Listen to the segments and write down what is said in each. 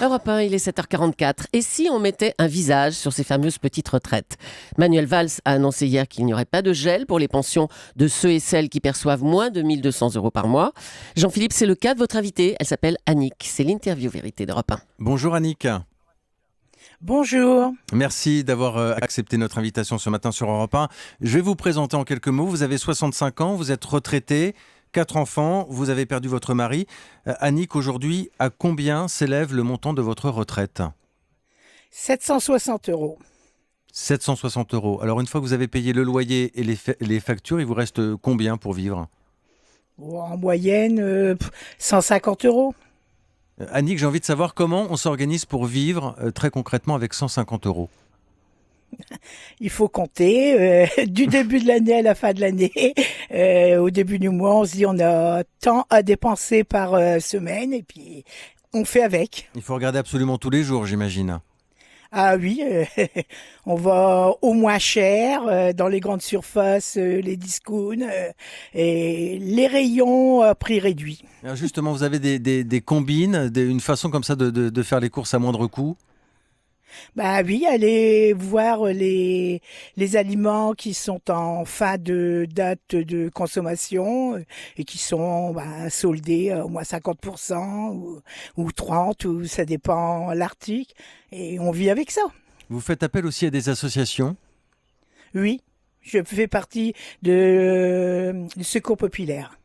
Europe 1, il est 7h44. Et si on mettait un visage sur ces fameuses petites retraites? Manuel Valls a annoncé hier qu'il n'y aurait pas de gel pour les pensions de ceux et celles qui perçoivent moins de 1 200 € par mois. Jean-Philippe, c'est le cas de votre invitée. Elle s'appelle Annick. C'est l'interview vérité d'Europe 1. Bonjour Annick. Bonjour. Merci d'avoir accepté notre invitation ce matin sur Europe 1. Je vais vous présenter en quelques mots. Vous avez 65 ans, vous êtes retraité, 4 enfants, vous avez perdu votre mari. Annick, aujourd'hui, à combien s'élève le montant de votre retraite ? 760 €. 760 €. Alors une fois que vous avez payé le loyer et les factures, il vous reste combien pour vivre ? En moyenne, 150 €. Annick, j'ai envie de savoir comment on s'organise pour vivre très concrètement avec 150 €. Il faut compter du début de l'année à la fin de l'année. Au début du mois, on se dit on a tant à dépenser par semaine et puis on fait avec. Il faut regarder absolument tous les jours, j'imagine. Ah oui, on va au moins cher dans les grandes surfaces, les discounts et les rayons à prix réduit. Alors justement, vous avez des combines, une façon comme ça de faire les courses à moindre coût ? Bah oui, aller voir les aliments qui sont en fin de date de consommation et qui sont soldés au moins 50% ou 30%, ou ça dépend l'article. Et on vit avec ça. Vous faites appel aussi à des associations ? Oui, je fais partie du Secours populaire.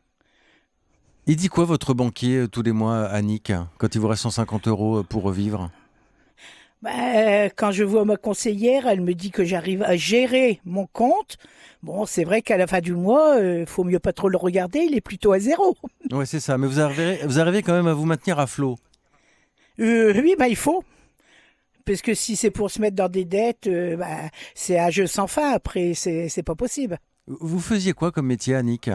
Il dit quoi votre banquier tous les mois, Annick, quand il vous reste 150 € pour revivre ? Quand je vois ma conseillère, elle me dit que j'arrive à gérer mon compte. Bon, c'est vrai qu'à la fin du mois, faut mieux pas trop le regarder, il est plutôt à 0. Ouais, c'est ça. Mais vous arrivez quand même à vous maintenir à flot. Oui, il faut. Parce que si c'est pour se mettre dans des dettes, c'est un jeu sans fin après, c'est pas possible. Vous faisiez quoi comme métier, Annick ?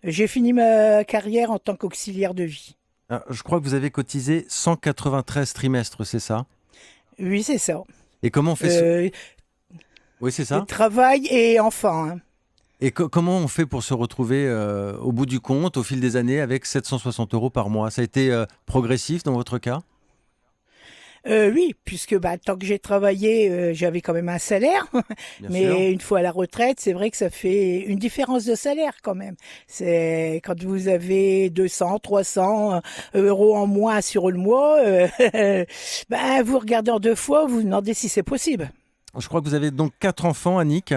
J'ai fini ma carrière en tant qu'auxiliaire de vie. Alors, je crois que vous avez cotisé 193 trimestres, c'est ça ? Oui, c'est ça. Et comment on fait Oui, c'est ça. Travail et enfant. Hein. Et comment on fait pour se retrouver au bout du compte, au fil des années, avec 760 € par mois ? Ça a été progressif dans votre cas ? Oui, puisque tant que j'ai travaillé, j'avais quand même un salaire. Bien Mais sûr. une fois à la retraite, c'est vrai que ça fait une différence de salaire quand même. C'est quand vous avez 200, 300 € en moins sur le mois, vous regardez en deux fois, vous vous demandez si c'est possible. Je crois que vous avez donc 4 enfants, Annick.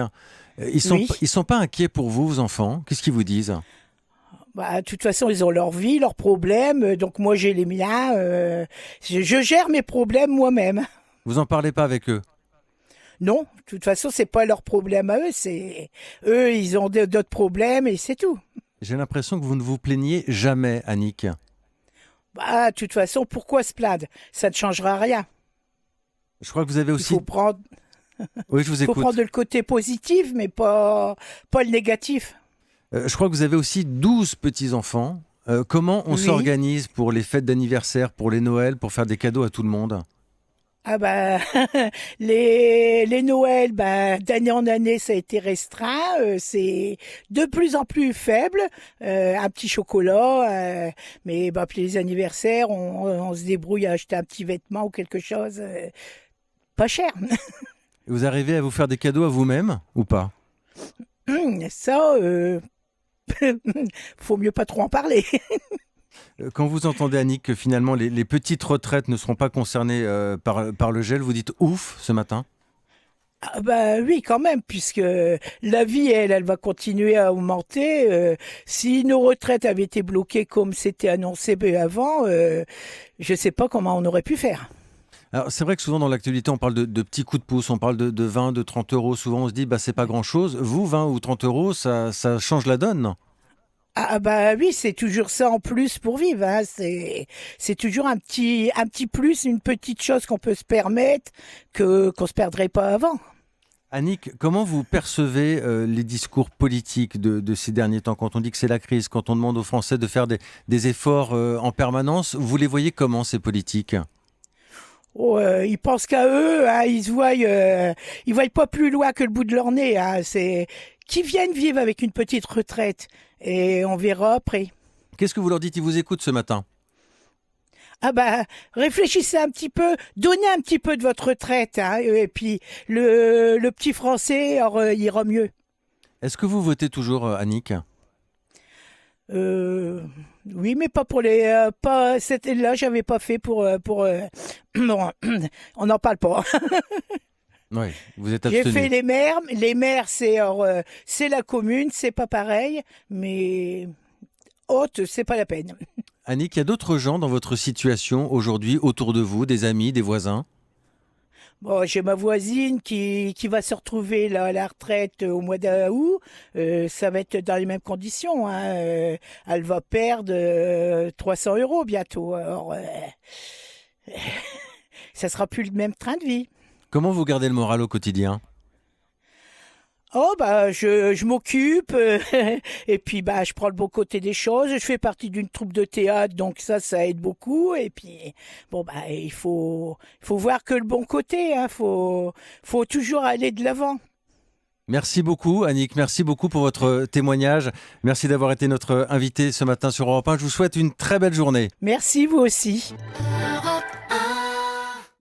Oui. Ils sont pas inquiets pour vous, vos enfants ? Qu'est-ce qu'ils vous disent ? De toute façon, ils ont leur vie, leurs problèmes. Donc moi, j'ai les miens. Je gère mes problèmes moi-même. Vous en parlez pas avec eux ? Non, de toute façon, c'est pas leur problème à eux. C'est eux, ils ont d'autres problèmes et c'est tout. J'ai l'impression que vous ne vous plaignez jamais, Annick. De toute façon, pourquoi se plaindre ? Ça ne changera rien. Je crois que vous avez Il aussi... faut prendre, Oui, je vous faut écoute. prendre le côté positif, mais pas le négatif. Je crois que vous avez aussi 12 petits-enfants. Comment on Oui. s'organise pour les fêtes d'anniversaire, pour les Noëls, pour faire des cadeaux à tout le monde ? Les Noëls, d'année en année, ça a été restreint. C'est de plus en plus faible. Un petit chocolat, mais puis les anniversaires, on se débrouille à acheter un petit vêtement ou quelque chose, pas cher. Vous arrivez à vous faire des cadeaux à vous-même ou pas ? Ça, faut mieux pas trop en parler. Quand vous entendez, Annick, que finalement les petites retraites ne seront pas concernées par le gel, vous dites ouf ce matin ? Oui, quand même, puisque la vie, elle va continuer à augmenter. Si nos retraites avaient été bloquées comme c'était annoncé avant, je sais pas comment on aurait pu faire. Alors, c'est vrai que souvent dans l'actualité, on parle de petits coups de pouce, on parle de 20, de 30 €. Souvent, on se dit, c'est pas grand-chose. Vous, 20 ou 30 €, ça change la donne, non ? Oui, c'est toujours ça en plus pour vivre. Hein. C'est toujours un petit plus, une petite chose qu'on peut se permettre qu'on se perdrait pas avant. Annick, comment vous percevez les discours politiques de ces derniers temps ? Quand on dit que c'est la crise, quand on demande aux Français de faire des efforts en permanence, vous les voyez comment, ces politiques ? Ils pensent qu'à eux, hein, ils voient pas plus loin que le bout de leur nez. Hein. C'est qu'ils viennent vivre avec une petite retraite et on verra après. Qu'est-ce que vous leur dites ? Ils vous écoutent ce matin ? Ah bah, réfléchissez un petit peu, donnez un petit peu de votre retraite, hein, et puis le petit français ira mieux. Est-ce que vous votez toujours, Annick? Euh, oui, mais pas pour pas, c'était là, j'avais pas fait bon, on n'en parle pas. Oui, vous êtes J'ai fait abstenu. les maires, c'est la commune, c'est pas pareil, mais haute, c'est pas la peine. Annick, il y a d'autres gens dans votre situation aujourd'hui autour de vous, des amis, des voisins? Bon, j'ai ma voisine qui va se retrouver là, à la retraite au mois d'août. Ça va être dans les mêmes conditions, hein. Elle va perdre 300 € bientôt. Alors, ça sera plus le même train de vie. Comment vous gardez le moral au quotidien? Oh bah je m'occupe et puis bah je prends le bon côté des choses. Je fais partie d'une troupe de théâtre donc ça aide beaucoup et puis bon bah il faut voir que le bon côté, hein. Faut toujours aller de l'avant. Merci beaucoup, Annick. Merci beaucoup pour votre témoignage. Merci d'avoir été notre invité ce matin sur Europe 1. Je vous souhaite une très belle journée. Merci vous aussi.